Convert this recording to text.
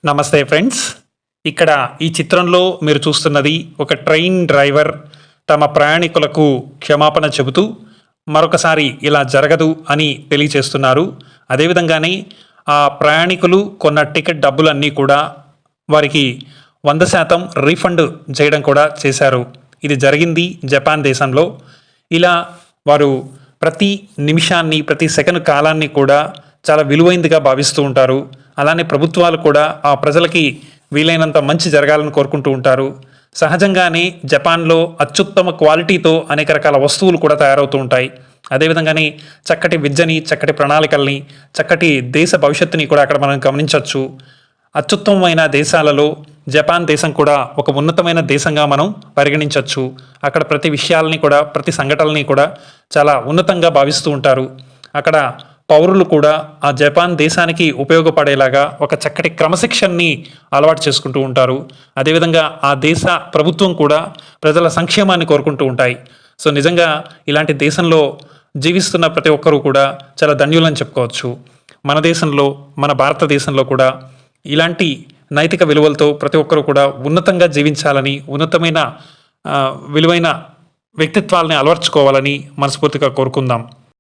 నమస్తే ఫ్రెండ్స్. ఇక్కడ ఈ చిత్రంలో మీరు చూస్తున్నది ఒక ట్రైన్ డ్రైవర్ తమ ప్రయాణికులకు క్షమాపణ చెబుతూ మరొకసారి ఇలా జరగదు అని తెలియచేస్తున్నారు. అదేవిధంగానే ఆ ప్రయాణికులు కొన్న టికెట్ డబ్బులన్నీ కూడా వారికి 100% రీఫండ్ చేయడం కూడా చేశారు. ఇది జరిగింది జపాన్ దేశంలో. ఇలా వారు ప్రతి నిమిషాన్ని ప్రతి సెకను కాలాన్ని కూడా చాలా విలువైందిగా భావిస్తూ ఉంటారు. అలానే ప్రభుత్వాలు కూడా ఆ ప్రజలకి వీలైనంత మంచి జరగాలని కోరుకుంటూ ఉంటారు. సహజంగానే జపాన్లో అత్యుత్తమ క్వాలిటీతో అనేక రకాల వస్తువులు కూడా తయారవుతూ ఉంటాయి. అదేవిధంగానే చక్కటి విద్యని, చక్కటి ప్రణాళికల్ని, చక్కటి దేశ భవిష్యత్తుని కూడా అక్కడ మనం గమనించవచ్చు. అత్యుత్తమమైన దేశాలలో జపాన్ దేశం కూడా ఒక ఉన్నతమైన దేశంగా మనం పరిగణించవచ్చు. అక్కడ ప్రతి విషయాలని కూడా, ప్రతి సంఘటనల్ని కూడా చాలా ఉన్నతంగా భావిస్తూ ఉంటారు. అక్కడ పౌరులు కూడా ఆ జపాన్ దేశానికి ఉపయోగపడేలాగా ఒక చక్కటి క్రమశిక్షణని అలవాటు చేసుకుంటూ ఉంటారు. అదేవిధంగా ఆ దేశ ప్రభుత్వం కూడా ప్రజల సంక్షేమాన్ని కోరుకుంటూ ఉంటాయి. సో నిజంగా ఇలాంటి దేశంలో జీవిస్తున్న ప్రతి ఒక్కరూ కూడా చాలా ధన్యులని చెప్పుకోవచ్చు. మన దేశంలో, మన భారతదేశంలో కూడా ఇలాంటి నైతిక విలువలతో ప్రతి ఒక్కరూ కూడా ఉన్నతంగా జీవించాలని, ఉన్నతమైన విలువైన వ్యక్తిత్వాలని అలవర్చుకోవాలని మనస్ఫూర్తిగా కోరుకుందాం.